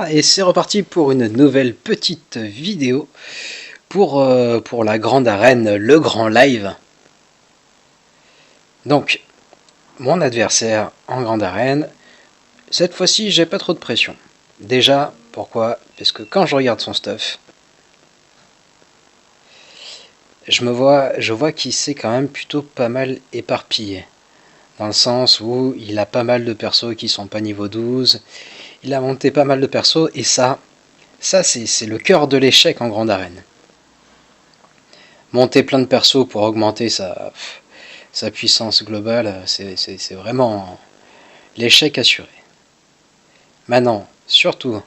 Et c'est reparti pour une nouvelle petite vidéo pour la grande arène, le grand live. Donc, mon adversaire en grande arène, cette fois-ci j'ai pas trop de pression. Déjà, pourquoi? Parce que quand je regarde son stuff, je vois qu'il s'est quand même plutôt pas mal éparpillé. Dans le sens où il a pas mal de persos qui sont pas niveau 12, il a monté pas mal de persos, et ça c'est le cœur de l'échec en grande arène. Monter plein de persos pour augmenter sa puissance globale, c'est vraiment l'échec assuré. Maintenant, surtout,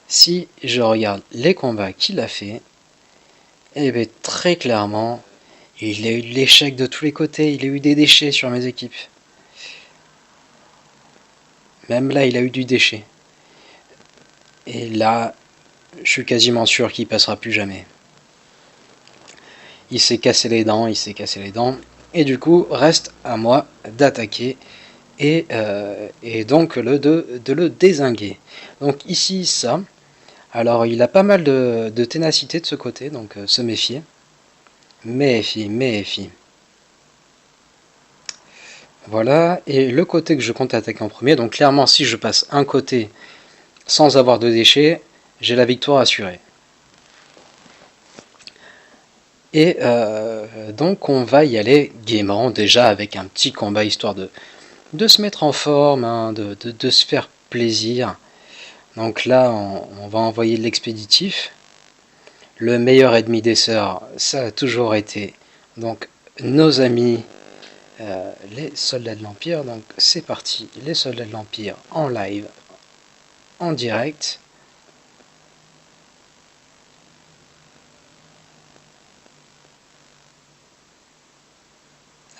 si je regarde les combats qu'il a fait, eh bien, très clairement, il a eu de l'échec de tous les côtés, il a eu des déchets sur mes équipes. Même là, il a eu du déchet. Et là, je suis quasiment sûr qu'il passera plus jamais. Il s'est cassé les dents, et du coup, reste à moi d'attaquer et donc de le dézinguer. Donc ici, ça. Alors, il a pas mal de ténacité de ce côté, donc se méfier. Méfie. Voilà, et le côté que je compte attaquer en premier, donc clairement, si je passe un côté sans avoir de déchets, j'ai la victoire assurée. Et donc on va y aller gaiement, déjà avec un petit combat, histoire de se mettre en forme, hein, de se faire plaisir. Donc là, on va envoyer de l'expéditif. Le meilleur ennemi des sœurs, ça a toujours été donc nos amis, les soldats de l'Empire. Donc c'est parti, les soldats de l'Empire en live, en direct.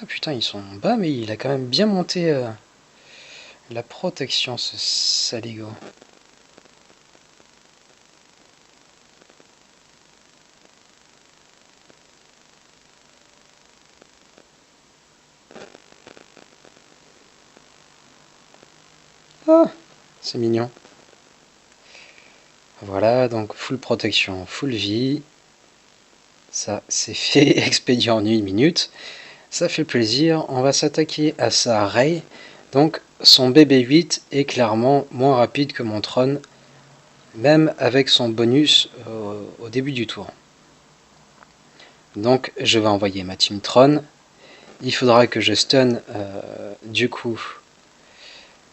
Ah putain, ils sont bas, mais il a quand même bien monté la protection, ce saligo. Ah, c'est mignon. Voilà, donc full protection, full vie. Ça, c'est fait, expédié en 1 minute. Ça fait plaisir. On va s'attaquer à sa Rey. Donc, son BB8 est clairement moins rapide que mon Tron, même avec son bonus au début du tour. Donc, je vais envoyer ma team Tron. Il faudra que je stun, du coup,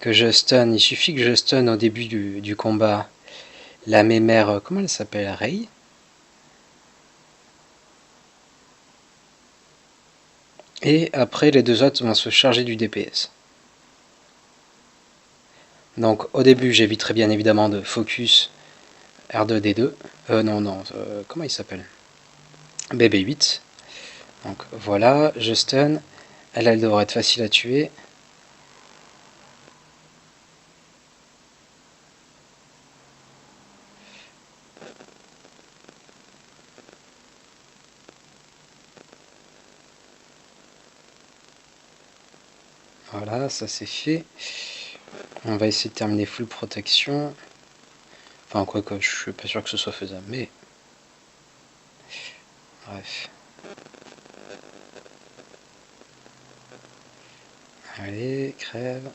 il suffit que je stun au début du combat la mémère, comment elle s'appelle, Rey. Et après, les deux autres vont se charger du DPS. Donc au début, j'éviterai bien évidemment de focus R2D2. Comment il s'appelle, BB8. Donc voilà, je stun. Elle devrait être facile à tuer. Voilà, ça c'est fait. On va essayer de terminer full protection. Enfin, quoique, je suis pas sûr que ce soit faisable, mais... Bref. Allez, crève.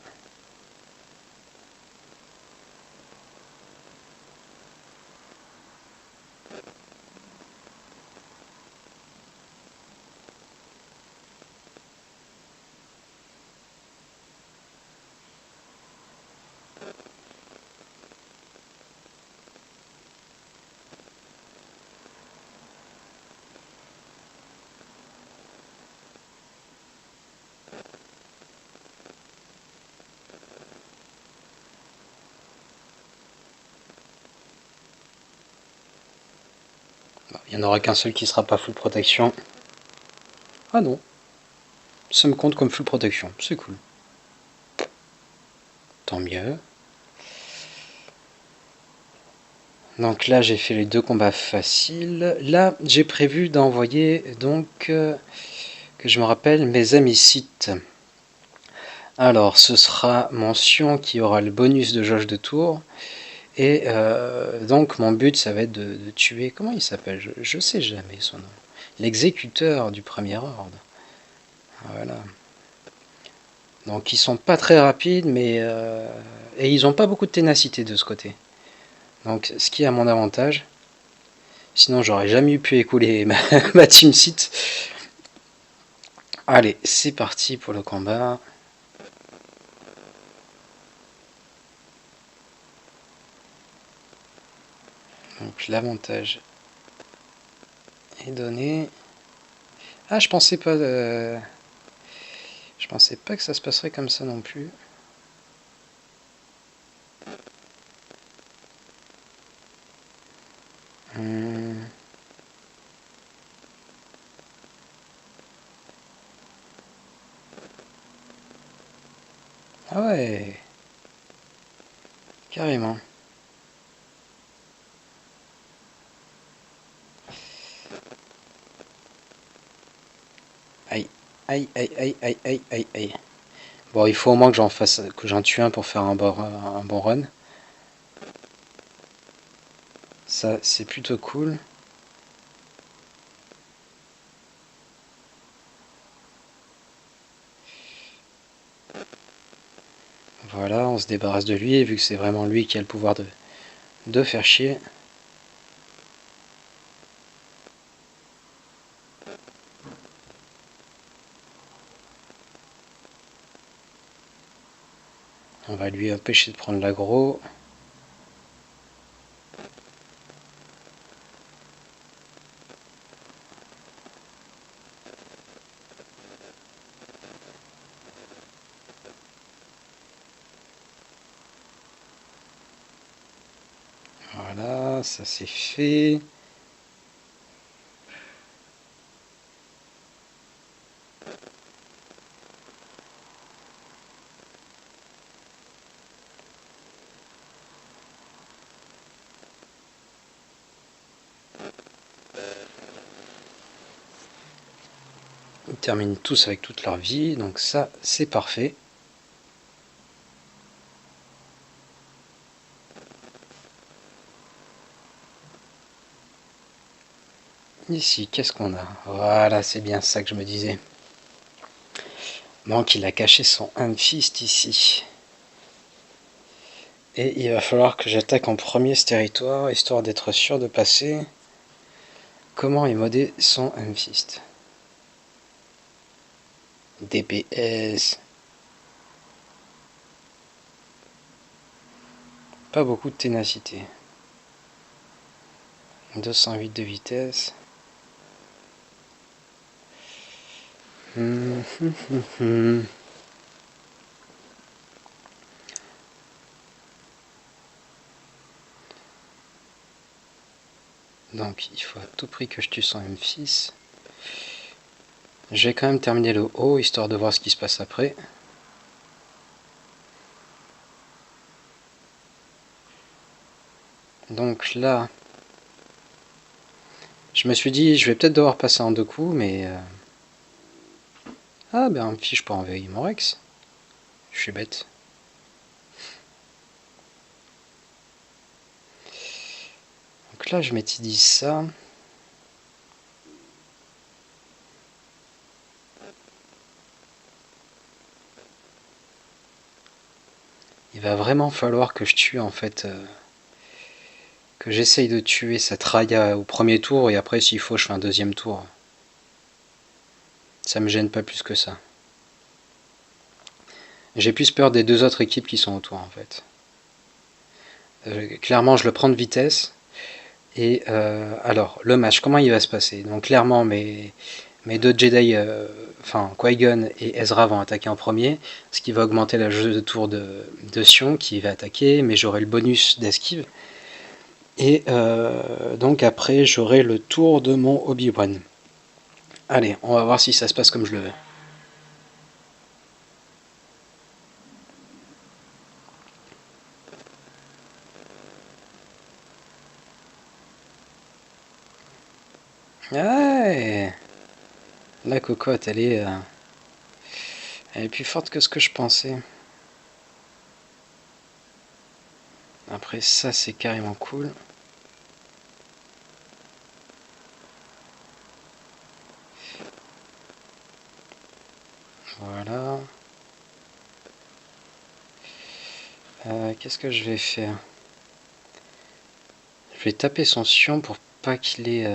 Il n'y en aura qu'un seul qui sera pas full protection. Ah non. Ça me compte comme full protection. C'est cool. Tant mieux. Donc là, j'ai fait les 2 combats faciles. Là, j'ai prévu d'envoyer, donc, que je me rappelle, mes amis sites. Alors, ce sera mon Sion qui aura le bonus de jauge de tour. Et donc mon but ça va être de tuer, comment il s'appelle, je sais jamais son nom, l'exécuteur du premier ordre. Voilà. Donc ils sont pas très rapides, mais et ils ont pas beaucoup de ténacité de ce côté. Donc ce qui est à mon avantage. Sinon j'aurais jamais pu écouler ma team site. Allez, c'est parti pour le combat. Donc l'avantage est donné. Ah, je pensais pas que ça se passerait comme ça non plus. Ah ouais, carrément. Aïe, aïe, aïe, aïe, aïe, aïe, aïe, aïe. Bon, il faut au moins que j'en tue un pour faire un bon run. Ça, c'est plutôt cool. Voilà, on se débarrasse de lui, et vu que c'est vraiment lui qui a le pouvoir de faire chier. On va lui empêcher de prendre l'aggro. Voilà, ça c'est fait. Ils terminent tous avec toute leur vie, donc ça c'est parfait. Ici, qu'est-ce qu'on a? Voilà, c'est bien ça que je me disais. Donc il a caché son Fist ici. Et il va falloir que j'attaque en premier ce territoire, histoire d'être sûr de passer. Comment est modé son Fist? DPS. Pas beaucoup de ténacité. 208 de vitesse. Donc il faut à tout prix que je tue son M6. Je vais quand même terminer le haut, histoire de voir ce qui se passe après. Donc là, je me suis dit, je vais peut-être devoir passer en deux coups, mais... Ah ben, je peux envoyer mon Rex. Je suis bête. Donc là, je m'étais dit ça. Il va vraiment falloir que je tue, en fait... que j'essaye de tuer cette Raya au premier tour, et après, s'il faut, je fais un deuxième tour. Ça me gêne pas plus que ça. J'ai plus peur des deux autres équipes qui sont autour, en fait. Clairement, je le prends de vitesse. Et alors, le match, comment il va se passer? Donc clairement, mes deux Jedi, enfin Qui-Gon et Ezra vont attaquer en premier, ce qui va augmenter la jeu de tour de Sion qui va attaquer, mais j'aurai le bonus d'esquive. Et donc après, j'aurai le tour de mon Obi-Wan. Allez, on va voir si ça se passe comme je le veux. Ouais, la cocotte, elle est plus forte que ce que je pensais. Après, après ça c'est carrément cool. Voilà. Qu'est-ce que je vais faire? Je vais taper son sion pour pas qu'il ait...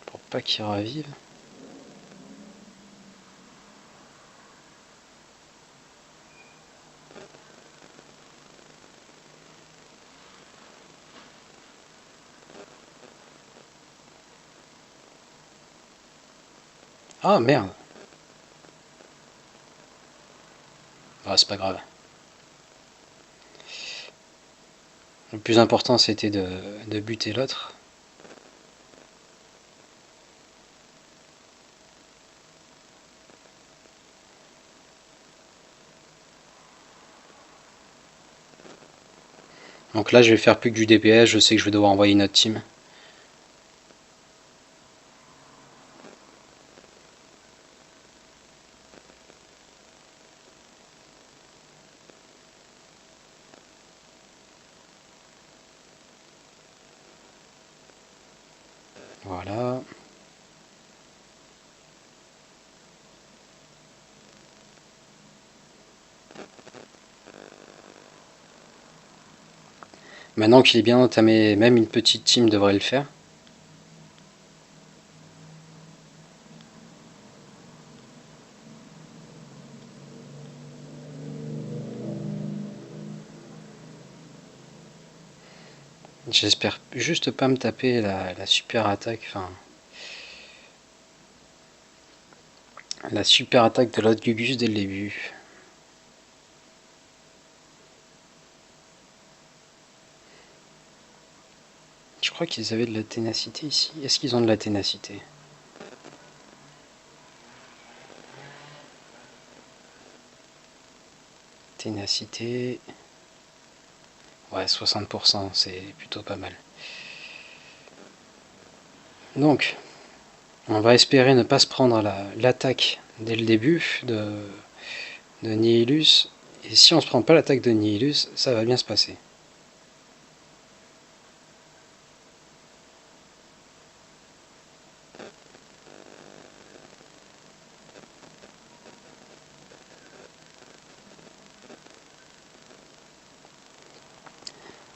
pour pas qu'il revive. Ah merde. Ah, c'est pas grave. Le plus important c'était de buter l'autre. Donc là je vais faire plus que du DPS, je sais que je vais devoir envoyer une autre team. Voilà. Maintenant qu'il est bien entamé, même une petite team devrait le faire. J'espère juste pas me taper la super attaque, enfin... La super attaque de l'autre Gugus dès le début. Je crois qu'ils avaient de la ténacité ici. Est-ce qu'ils ont de la ténacité? Ténacité... Ouais, 60%, c'est plutôt pas mal. Donc, on va espérer ne pas se prendre l'attaque dès le début de Nihilus. Et si on se prend pas l'attaque de Nihilus, ça va bien se passer.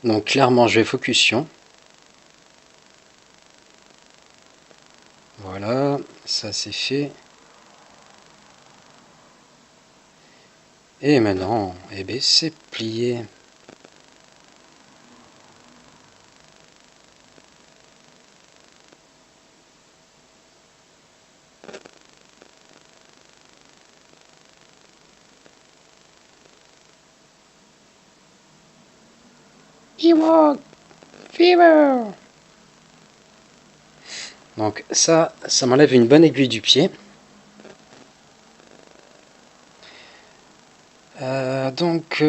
Donc clairement je vais focus Sion. Voilà, ça c'est fait. Et maintenant, eh bien c'est plié. Ewok Fever. Donc ça m'enlève une bonne aiguille du pied. Donc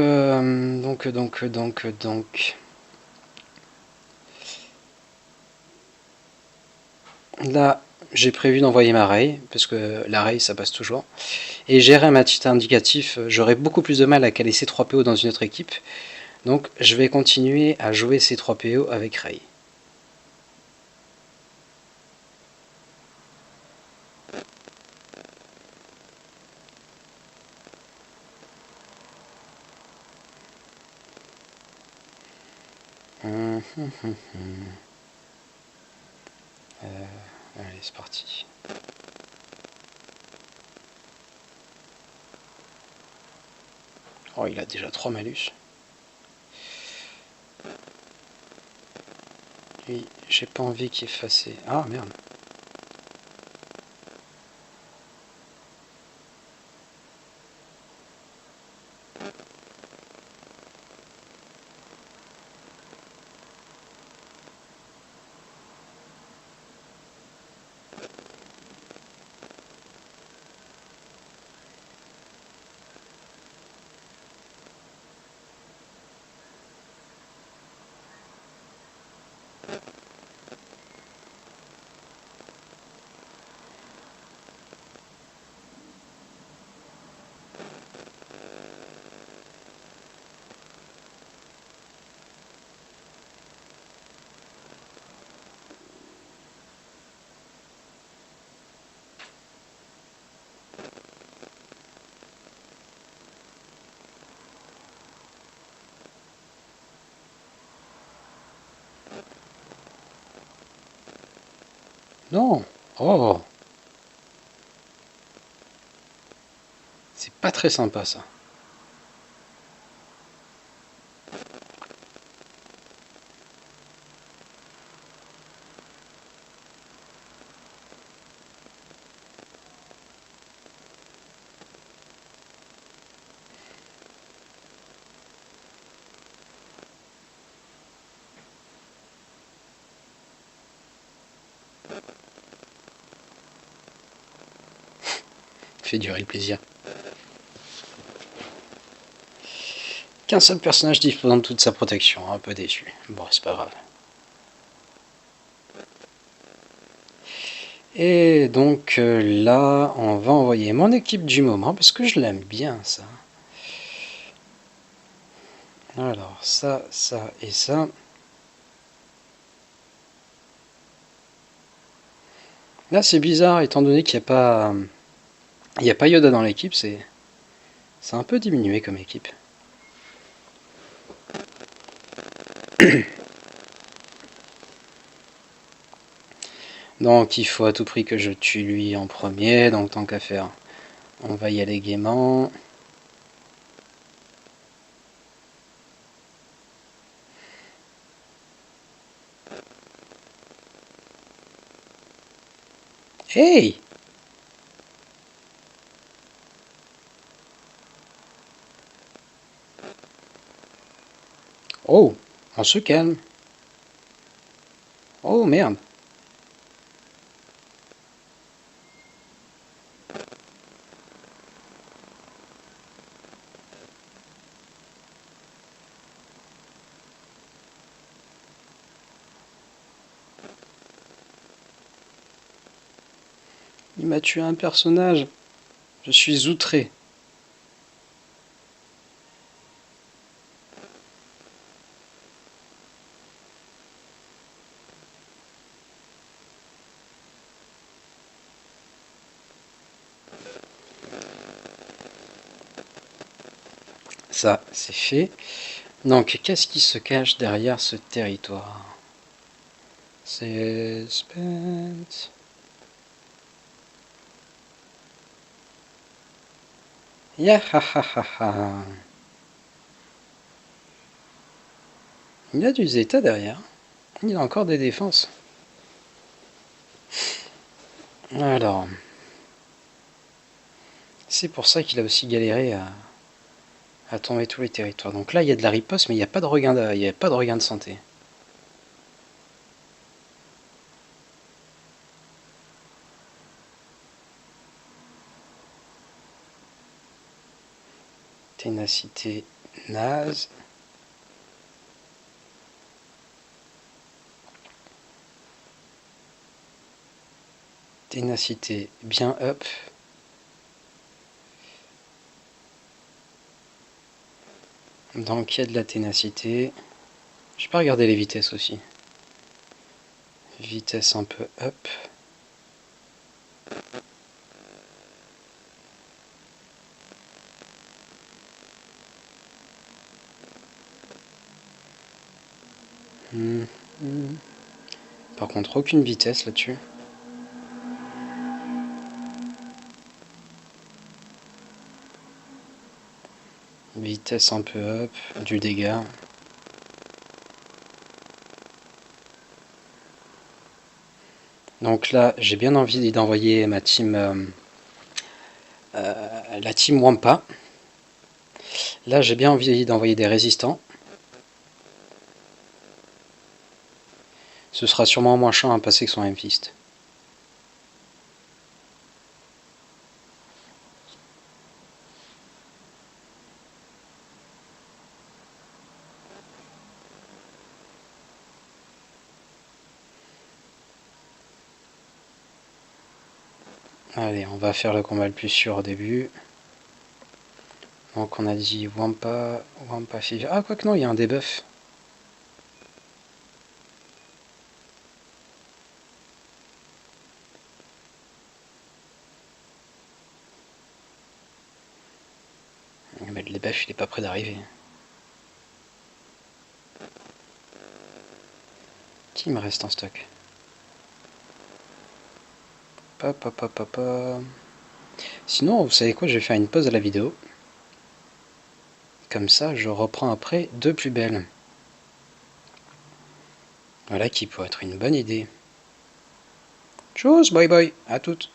là j'ai prévu d'envoyer ma rail, parce que la rail ça passe toujours. Et gérer un titre indicatif, j'aurai beaucoup plus de mal à caler ces 3 PO dans une autre équipe. Donc je vais continuer à jouer ces 3 PO avec Ray. Allez, c'est parti. Oh, il a déjà 3 malus. Lui, j'ai pas envie qu'il efface. Ah merde. Non. Oh, c'est pas très sympa ça. Fait durer le plaisir. Qu'un seul personnage disposant de toute sa protection, un peu déçu. Bon, c'est pas grave. Et donc là, on va envoyer mon équipe du moment, parce que je l'aime bien ça. Alors, ça et ça. Là, c'est bizarre, étant donné qu'il n'y a pas Yoda dans l'équipe, c'est un peu diminué comme équipe. Donc, il faut à tout prix que je tue lui en premier, donc tant qu'à faire, on va y aller gaiement. Hey! Oh, on se calme. Oh merde. Il m'a tué un personnage. Je suis outré. Ça, c'est fait. Donc, qu'est-ce qui se cache derrière ce territoire? Suspense. Yahahaha. Il a du Zeta derrière. Il a encore des défenses. Alors. C'est pour ça qu'il a aussi galéré à tomber tous les territoires. Donc là, il y a de la riposte, mais il n'y a pas de regain de santé. Ténacité naze. Ténacité bien up. Donc il y a de la ténacité. Je peux regarder les vitesses aussi. Vitesse un peu up. Par contre, aucune vitesse là-dessus. Vitesse un peu up, du dégât. Donc là, j'ai bien envie d'envoyer ma team, la team Wampa. Là, j'ai bien envie d'envoyer des résistants. Ce sera sûrement moins chiant à passer que son M-Fist. Allez, on va faire le combat le plus sûr au début. Donc on a dit Wampa Fever. Ah, quoi que non, il y a un debuff. Mais le debuff, il est pas près d'arriver. Qui me reste en stock? Sinon, vous savez quoi, je vais faire une pause à la vidéo. Comme ça, je reprends après de plus belle. Voilà qui peut être une bonne idée. Tchuss, bye bye, à toutes.